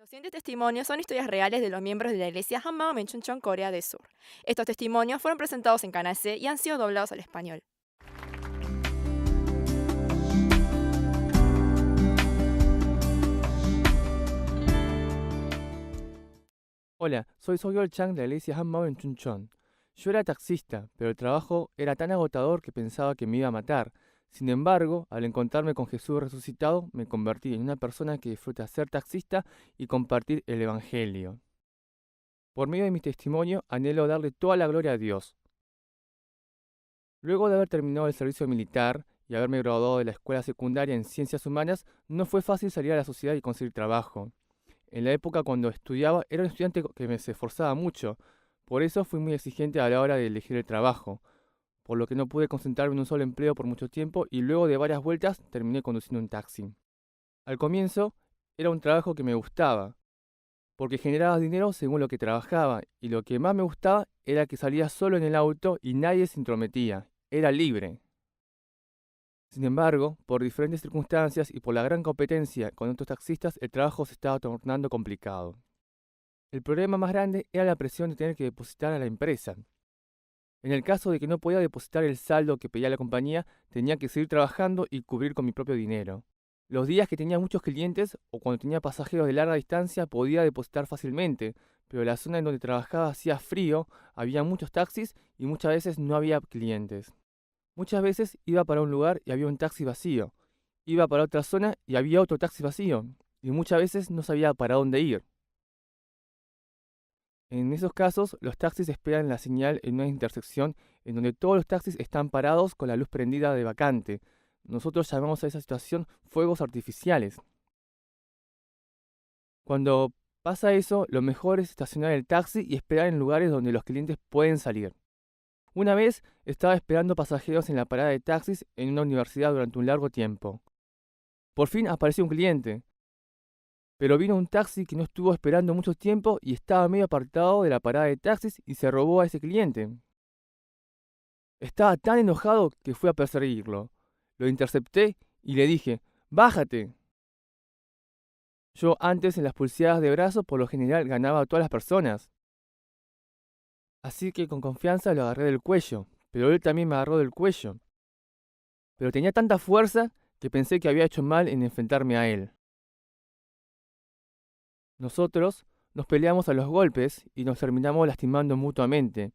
Los siguientes testimonios son historias reales de los miembros de la iglesia Hammam en Chuncheon, Corea del Sur. Estos testimonios fueron presentados en Canal C y han sido doblados al español. Hola, soy Sogyol Chang de la iglesia Hanmao en Chuncheon. Yo era taxista, pero el trabajo era tan agotador que pensaba que me iba a matar. Sin embargo, al encontrarme con Jesús resucitado, me convertí en una persona que disfruta ser taxista y compartir el Evangelio. Por medio de mi testimonio, anhelo darle toda la gloria a Dios. Luego de haber terminado el servicio militar y haberme graduado de la escuela secundaria en Ciencias Humanas, no fue fácil salir a la sociedad y conseguir trabajo. En la época cuando estudiaba, era un estudiante que se esforzaba mucho, por eso fui muy exigente a la hora de elegir el trabajo, por lo que no pude concentrarme en un solo empleo por mucho tiempo y luego de varias vueltas terminé conduciendo un taxi. Al comienzo, era un trabajo que me gustaba, porque generaba dinero según lo que trabajaba, y lo que más me gustaba era que salía solo en el auto y nadie se intrometía, era libre. Sin embargo, por diferentes circunstancias y por la gran competencia con otros taxistas, el trabajo se estaba tornando complicado. El problema más grande era la presión de tener que depositar a la empresa. En el caso de que no podía depositar el saldo que pedía la compañía, tenía que seguir trabajando y cubrir con mi propio dinero. Los días que tenía muchos clientes o cuando tenía pasajeros de larga distancia podía depositar fácilmente, pero la zona en donde trabajaba hacía frío, había muchos taxis y muchas veces no había clientes. Muchas veces iba para un lugar y había un taxi vacío. Iba para otra zona y había otro taxi vacío. Y muchas veces no sabía para dónde ir. En esos casos, los taxis esperan la señal en una intersección en donde todos los taxis están parados con la luz prendida de vacante. Nosotros llamamos a esa situación fuegos artificiales. Cuando pasa eso, lo mejor es estacionar el taxi y esperar en lugares donde los clientes pueden salir. Una vez estaba esperando pasajeros en la parada de taxis en una universidad durante un largo tiempo. Por fin apareció un cliente, pero vino un taxi que no estuvo esperando mucho tiempo y estaba medio apartado de la parada de taxis y se robó a ese cliente. Estaba tan enojado que fui a perseguirlo. Lo intercepté y le dije, ¡bájate! Yo antes en las pulseadas de brazo por lo general ganaba a todas las personas. Así que con confianza lo agarré del cuello, pero él también me agarró del cuello. Pero tenía tanta fuerza que pensé que había hecho mal en enfrentarme a él. Nosotros nos peleamos a los golpes y nos terminamos lastimando mutuamente.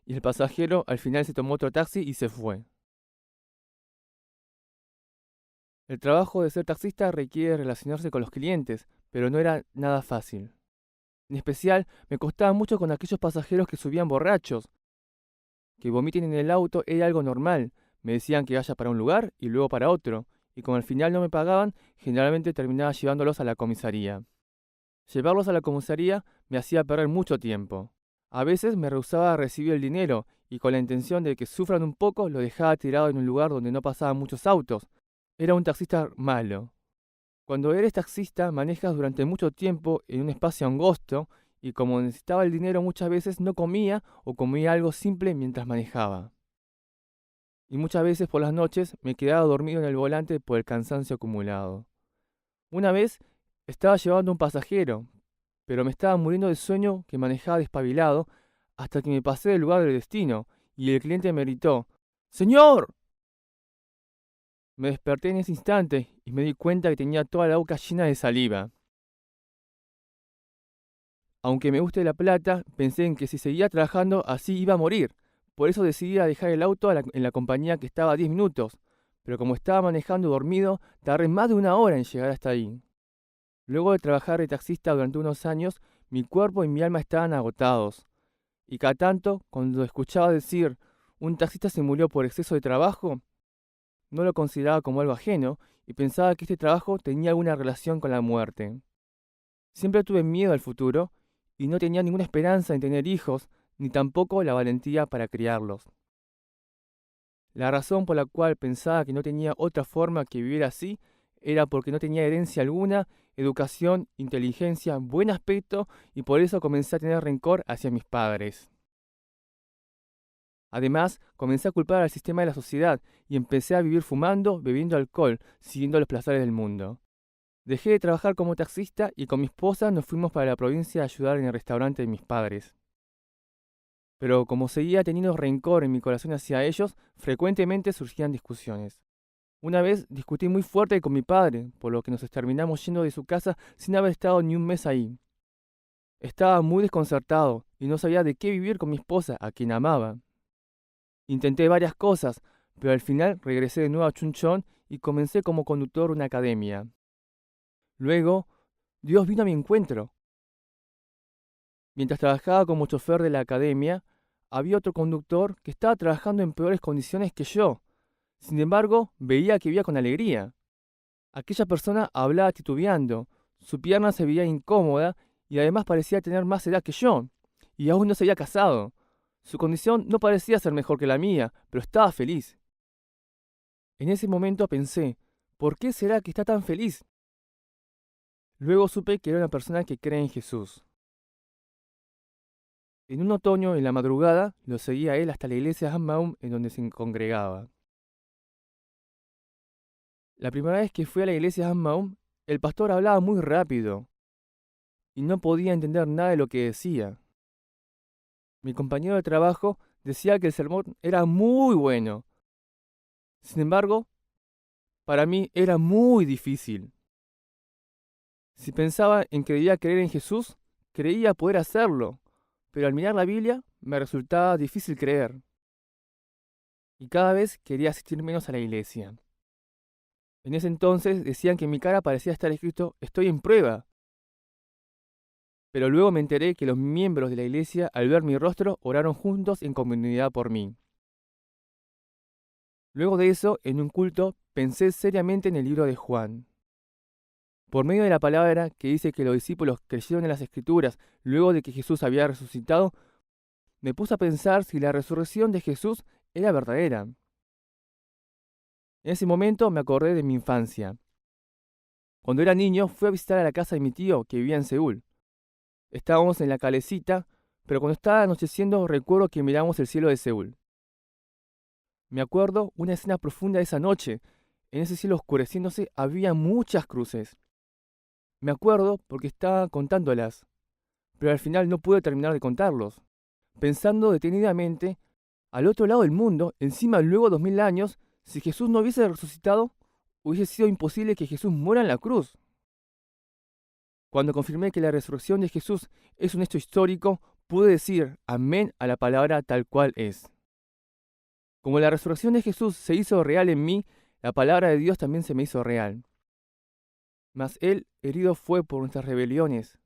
Y el pasajero al final se tomó otro taxi y se fue. El trabajo de ser taxista requiere relacionarse con los clientes, pero no era nada fácil. En especial, me costaba mucho con aquellos pasajeros que subían borrachos. Que vomiten en el auto era algo normal. Me decían que vaya para un lugar y luego para otro, y como al final no me pagaban, generalmente terminaba llevándolos a la comisaría. Llevarlos a la comisaría me hacía perder mucho tiempo. A veces me rehusaba a recibir el dinero y con la intención de que sufran un poco lo dejaba tirado en un lugar donde no pasaban muchos autos. Era un taxista malo. Cuando eres taxista manejas durante mucho tiempo en un espacio angosto y como necesitaba el dinero muchas veces no comía o comía algo simple mientras manejaba. Y muchas veces por las noches me quedaba dormido en el volante por el cansancio acumulado. Una vez estaba llevando un pasajero, pero me estaba muriendo de sueño que manejaba despabilado hasta que me pasé del lugar del destino y el cliente me gritó, ¡Señor! Me desperté en ese instante y me di cuenta que tenía toda la boca llena de saliva. Aunque me guste la plata, pensé en que si seguía trabajando así iba a morir. Por eso decidí a dejar el auto en la compañía que estaba a 10 minutos. Pero como estaba manejando dormido, tardé más de una hora en llegar hasta ahí. Luego de trabajar de taxista durante unos años, mi cuerpo y mi alma estaban agotados. Y cada tanto, cuando escuchaba decir, un taxista se murió por exceso de trabajo, no lo consideraba como algo ajeno y pensaba que este trabajo tenía alguna relación con la muerte. Siempre tuve miedo al futuro y no tenía ninguna esperanza en tener hijos, ni tampoco la valentía para criarlos. La razón por la cual pensaba que no tenía otra forma que vivir así era porque no tenía herencia alguna, educación, inteligencia, buen aspecto y por eso comencé a tener rencor hacia mis padres. Además, comencé a culpar al sistema de la sociedad y empecé a vivir fumando, bebiendo alcohol, siguiendo los placeres del mundo. Dejé de trabajar como taxista y con mi esposa nos fuimos para la provincia a ayudar en el restaurante de mis padres. Pero como seguía teniendo rencor en mi corazón hacia ellos, frecuentemente surgían discusiones. Una vez discutí muy fuerte con mi padre, por lo que nos terminamos yendo de su casa sin haber estado ni un mes ahí. Estaba muy desconcertado y no sabía de qué vivir con mi esposa, a quien amaba. Intenté varias cosas, pero al final regresé de nuevo a Chunchón y comencé como conductor de una academia. Luego, Dios vino a mi encuentro. Mientras trabajaba como chofer de la academia, había otro conductor que estaba trabajando en peores condiciones que yo. Sin embargo, veía que vivía con alegría. Aquella persona hablaba titubeando, su pierna se veía incómoda y además parecía tener más edad que yo, y aún no se había casado. Su condición no parecía ser mejor que la mía, pero estaba feliz. En ese momento pensé, ¿por qué será que está tan feliz? Luego supe que era una persona que cree en Jesús. En un otoño, en la madrugada, lo seguía a él hasta la iglesia Hammaum en donde se congregaba. La primera vez que fui a la iglesia Hammaum, el pastor hablaba muy rápido y no podía entender nada de lo que decía. Mi compañero de trabajo decía que el sermón era muy bueno. Sin embargo, para mí era muy difícil. Si pensaba en que debía creer en Jesús, creía poder hacerlo, pero al mirar la Biblia me resultaba difícil creer. Y cada vez quería asistir menos a la iglesia. En ese entonces decían que en mi cara parecía estar escrito "Estoy en prueba". Pero luego me enteré que los miembros de la iglesia, al ver mi rostro, oraron juntos en comunidad por mí. Luego de eso, en un culto, pensé seriamente en el libro de Juan. Por medio de la palabra que dice que los discípulos creyeron en las Escrituras luego de que Jesús había resucitado, me puse a pensar si la resurrección de Jesús era verdadera. En ese momento me acordé de mi infancia. Cuando era niño fui a visitar a la casa de mi tío que vivía en Seúl. Estábamos en la calecita, pero cuando estaba anocheciendo recuerdo que miramos el cielo de Seúl. Me acuerdo una escena profunda de esa noche. En ese cielo oscureciéndose había muchas cruces. Me acuerdo porque estaba contándolas, pero al final no pude terminar de contarlos. Pensando detenidamente, al otro lado del mundo, encima luego de 2000 años, si Jesús no hubiese resucitado, hubiese sido imposible que Jesús muera en la cruz. Cuando confirmé que la resurrección de Jesús es un hecho histórico, pude decir amén a la palabra tal cual es. Como la resurrección de Jesús se hizo real en mí, la palabra de Dios también se me hizo real. Mas Él herido fue por nuestras rebeliones,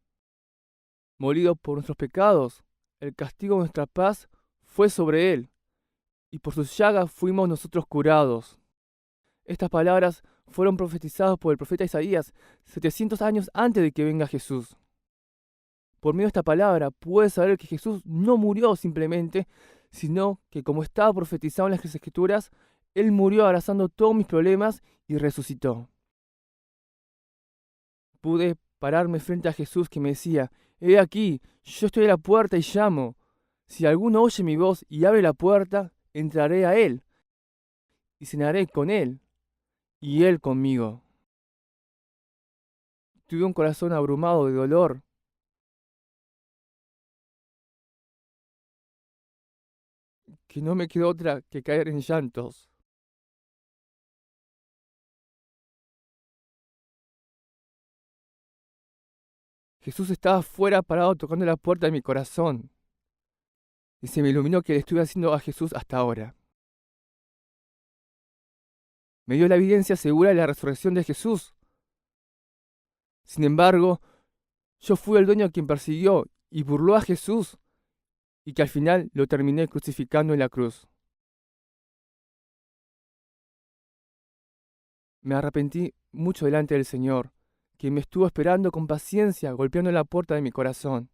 molido por nuestros pecados, el castigo de nuestra paz fue sobre Él, y por sus llagas fuimos nosotros curados. Estas palabras fueron profetizadas por el profeta Isaías 700 años antes de que venga Jesús. Por medio de esta palabra puedes saber que Jesús no murió simplemente, sino que como estaba profetizado en las Escrituras, Él murió abrazando todos mis problemas y resucitó. Pude pararme frente a Jesús que me decía, he aquí, yo estoy a la puerta y llamo. Si alguno oye mi voz y abre la puerta, entraré a Él y cenaré con Él y Él conmigo. Tuve un corazón abrumado de dolor. Que no me quedó otra que caer en llantos. Jesús estaba fuera parado tocando la puerta de mi corazón. Y se me iluminó que le estuve haciendo a Jesús hasta ahora. Me dio la evidencia segura de la resurrección de Jesús. Sin embargo, yo fui el dueño quien persiguió y burló a Jesús y que al final lo terminé crucificando en la cruz. Me arrepentí mucho delante del Señor, quien me estuvo esperando con paciencia, golpeando la puerta de mi corazón.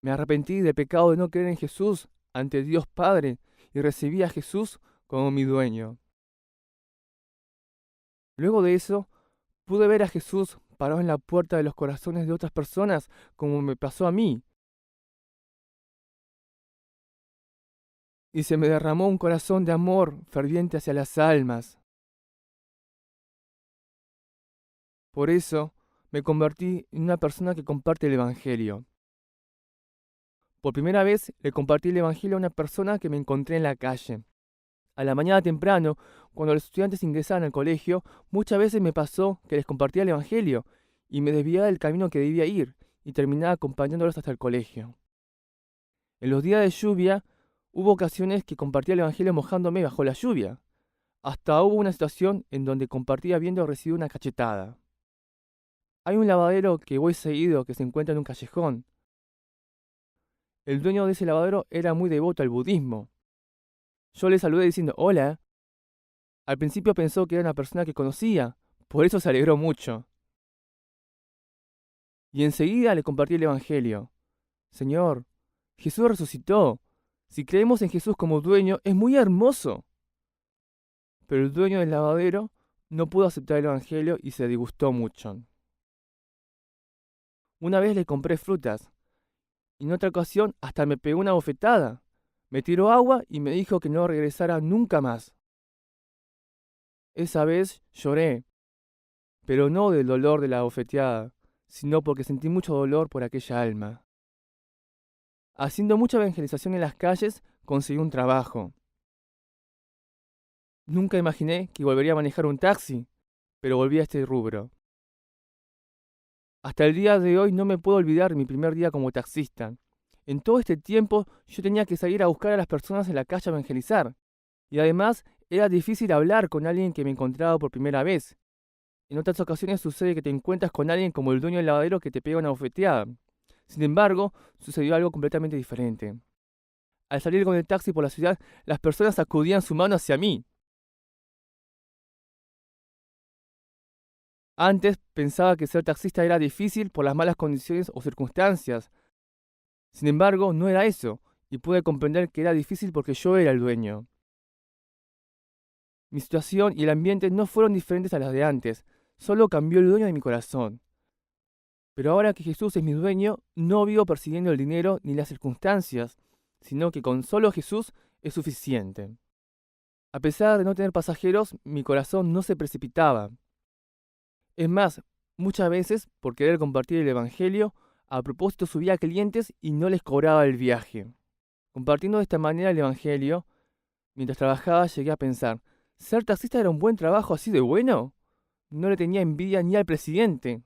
Me arrepentí del pecado de no creer en Jesús ante Dios Padre y recibí a Jesús como mi dueño. Luego de eso, pude ver a Jesús parado en la puerta de los corazones de otras personas como me pasó a mí. Y se me derramó un corazón de amor ferviente hacia las almas. Por eso me convertí en una persona que comparte el Evangelio. Por primera vez le compartí el Evangelio a una persona que me encontré en la calle. A la mañana temprano, cuando los estudiantes ingresaban al colegio, muchas veces me pasó que les compartía el Evangelio y me desviaba del camino que debía ir y terminaba acompañándolos hasta el colegio. En los días de lluvia, hubo ocasiones que compartía el Evangelio mojándome bajo la lluvia. Hasta hubo una situación en donde compartía habiendo recibido una cachetada. Hay un lavadero que voy seguido que se encuentra en un callejón. El dueño de ese lavadero era muy devoto al budismo. Yo le saludé diciendo hola. Al principio pensó que era una persona que conocía, por eso se alegró mucho. Y enseguida le compartí el Evangelio. Señor, Jesús resucitó. Si creemos en Jesús como dueño, es muy hermoso. Pero el dueño del lavadero no pudo aceptar el Evangelio y se disgustó mucho. Una vez le compré frutas, y en otra ocasión hasta me pegó una bofetada. Me tiró agua y me dijo que no regresara nunca más. Esa vez lloré, pero no del dolor de la bofeteada, sino porque sentí mucho dolor por aquella alma. Haciendo mucha evangelización en las calles, conseguí un trabajo. Nunca imaginé que volvería a manejar un taxi, pero volví a este rubro. Hasta el día de hoy no me puedo olvidar de mi primer día como taxista. En todo este tiempo yo tenía que salir a buscar a las personas en la calle a evangelizar. Y además era difícil hablar con alguien que me encontraba por primera vez. En otras ocasiones sucede que te encuentras con alguien como el dueño del lavadero que te pega una bofeteada. Sin embargo, sucedió algo completamente diferente. Al salir con el taxi por la ciudad, las personas sacudían su mano hacia mí. Antes pensaba que ser taxista era difícil por las malas condiciones o circunstancias. Sin embargo, no era eso, y pude comprender que era difícil porque yo era el dueño. Mi situación y el ambiente no fueron diferentes a las de antes, solo cambió el dueño de mi corazón. Pero ahora que Jesús es mi dueño, no vivo persiguiendo el dinero ni las circunstancias, sino que con solo Jesús es suficiente. A pesar de no tener pasajeros, mi corazón no se precipitaba. Es más, muchas veces, por querer compartir el Evangelio, a propósito subía a clientes y no les cobraba el viaje. Compartiendo de esta manera el Evangelio, mientras trabajaba llegué a pensar, ¿ser taxista era un buen trabajo así de bueno? No le tenía envidia ni al presidente.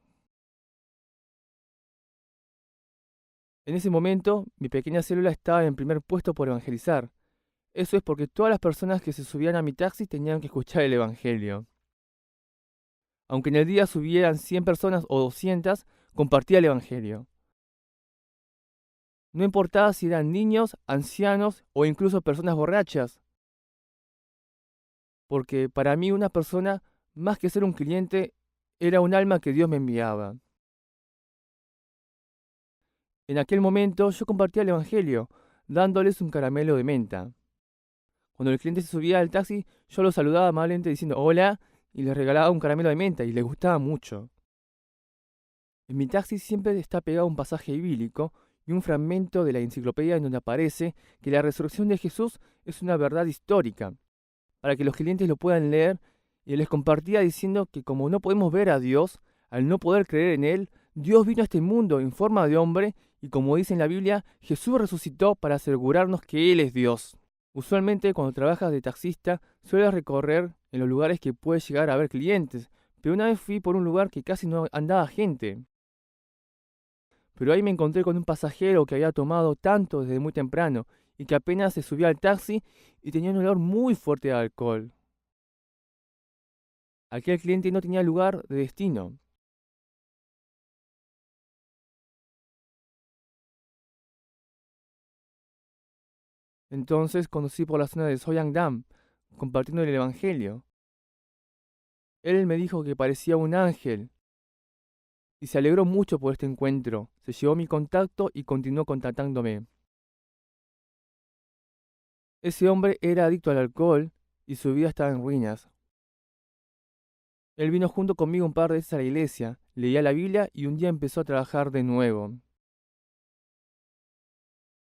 En ese momento, mi pequeña célula estaba en primer puesto por evangelizar. Eso es porque todas las personas que se subían a mi taxi tenían que escuchar el Evangelio. Aunque en el día subieran 100 personas o 200, compartía el Evangelio. No importaba si eran niños, ancianos o incluso personas borrachas. Porque para mí una persona, más que ser un cliente, era un alma que Dios me enviaba. En aquel momento yo compartía el Evangelio, dándoles un caramelo de menta. Cuando el cliente se subía al taxi, yo lo saludaba amablemente diciendo hola y les regalaba un caramelo de menta y les gustaba mucho. En mi taxi siempre está pegado un pasaje bíblico y un fragmento de la enciclopedia en donde aparece que la resurrección de Jesús es una verdad histórica, para que los clientes lo puedan leer, y les compartía diciendo que como no podemos ver a Dios, al no poder creer en Él, Dios vino a este mundo en forma de hombre y como dice en la Biblia, Jesús resucitó para asegurarnos que Él es Dios. Usualmente cuando trabajas de taxista sueles recorrer en los lugares que puedes llegar a ver clientes, pero una vez fui por un lugar que casi no andaba gente. Pero ahí me encontré con un pasajero que había tomado tanto desde muy temprano y que apenas se subía al taxi y tenía un olor muy fuerte de alcohol. Aquel cliente no tenía lugar de destino. Entonces conducí por la zona de Soyangdam, compartiendo el Evangelio. Él me dijo que parecía un ángel y se alegró mucho por este encuentro. Se llevó mi contacto y continuó contactándome. Ese hombre era adicto al alcohol y su vida estaba en ruinas. Él vino junto conmigo un par de veces a la iglesia, leía la Biblia y un día empezó a trabajar de nuevo.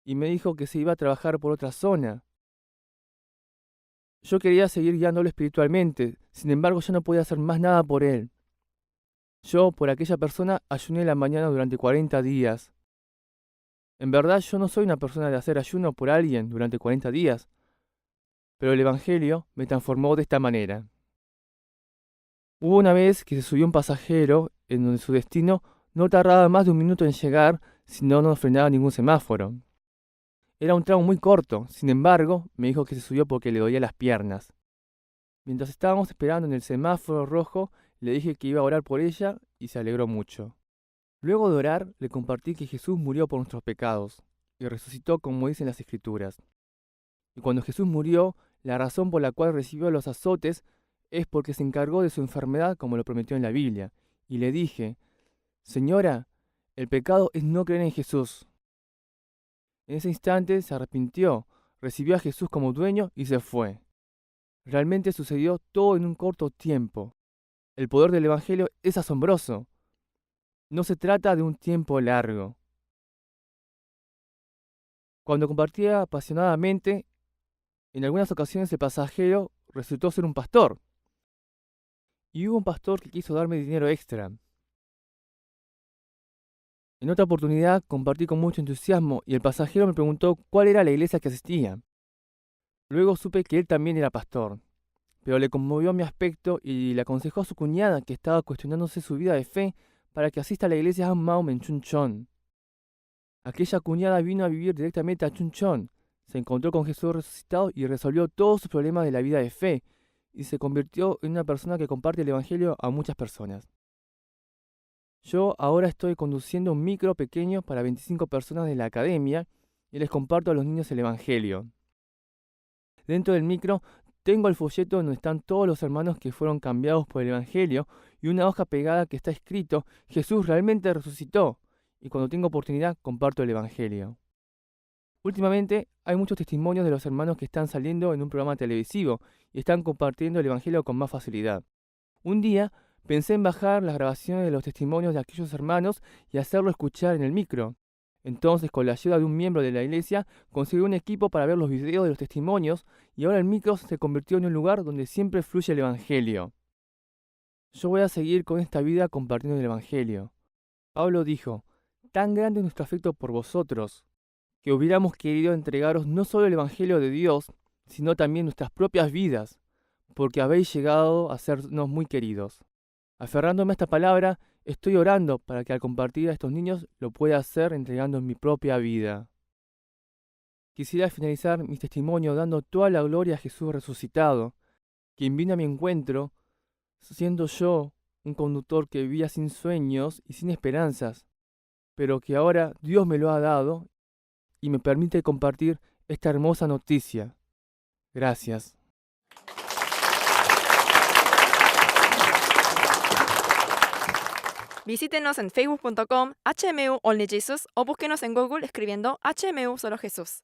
Y me dijo que se iba a trabajar por otra zona. Yo quería seguir guiándolo espiritualmente, sin embargo yo no podía hacer más nada por él. Yo, por aquella persona, ayuné la mañana durante 40 días. En verdad, yo no soy una persona de hacer ayuno por alguien durante 40 días, pero el Evangelio me transformó de esta manera. Hubo una vez que se subió un pasajero en donde su destino no tardaba más de un minuto en llegar si no frenaba ningún semáforo. Era un tramo muy corto, sin embargo, me dijo que se subió porque le dolía las piernas. Mientras estábamos esperando en el semáforo rojo, le dije que iba a orar por ella y se alegró mucho. Luego de orar, le compartí que Jesús murió por nuestros pecados y resucitó como dicen las Escrituras. Y cuando Jesús murió, la razón por la cual recibió los azotes es porque se encargó de su enfermedad como lo prometió en la Biblia. Y le dije, Señora, el pecado es no creer en Jesús. En ese instante se arrepintió, recibió a Jesús como dueño y se fue. Realmente sucedió todo en un corto tiempo. El poder del Evangelio es asombroso. No se trata de un tiempo largo. Cuando compartía apasionadamente, en algunas ocasiones el pasajero resultó ser un pastor. Y hubo un pastor que quiso darme dinero extra. En otra oportunidad compartí con mucho entusiasmo y el pasajero me preguntó cuál era la iglesia que asistía. Luego supe que él también era pastor, pero le conmovió mi aspecto y le aconsejó a su cuñada que estaba cuestionándose su vida de fe para que asista a la iglesia Hammam en Chunchon. Aquella cuñada vino a vivir directamente a Chunchon, se encontró con Jesús resucitado y resolvió todos sus problemas de la vida de fe y se convirtió en una persona que comparte el Evangelio a muchas personas. Yo ahora estoy conduciendo un micro pequeño para 25 personas de la academia y les comparto a los niños el Evangelio. Dentro del micro tengo el folleto donde están todos los hermanos que fueron cambiados por el Evangelio y una hoja pegada que está escrito Jesús realmente resucitó, y cuando tengo oportunidad comparto el Evangelio. Últimamente hay muchos testimonios de los hermanos que están saliendo en un programa televisivo y están compartiendo el Evangelio con más facilidad. Un día pensé en bajar las grabaciones de los testimonios de aquellos hermanos y hacerlo escuchar en el micro. Entonces, con la ayuda de un miembro de la iglesia, conseguí un equipo para ver los videos de los testimonios y ahora el micro se convirtió en un lugar donde siempre fluye el Evangelio. Yo voy a seguir con esta vida compartiendo el Evangelio. Pablo dijo, tan grande es nuestro afecto por vosotros, que hubiéramos querido entregaros no solo el Evangelio de Dios, sino también nuestras propias vidas, porque habéis llegado a sernos muy queridos. Aferrándome a esta palabra, estoy orando para que al compartir a estos niños lo pueda hacer entregando mi propia vida. Quisiera finalizar mi testimonio dando toda la gloria a Jesús resucitado, quien vino a mi encuentro, siendo yo un conductor que vivía sin sueños y sin esperanzas, pero que ahora Dios me lo ha dado y me permite compartir esta hermosa noticia. Gracias. Visítenos en facebook.com HMU Only Jesus o búsquenos en Google escribiendo HMU Solo Jesús.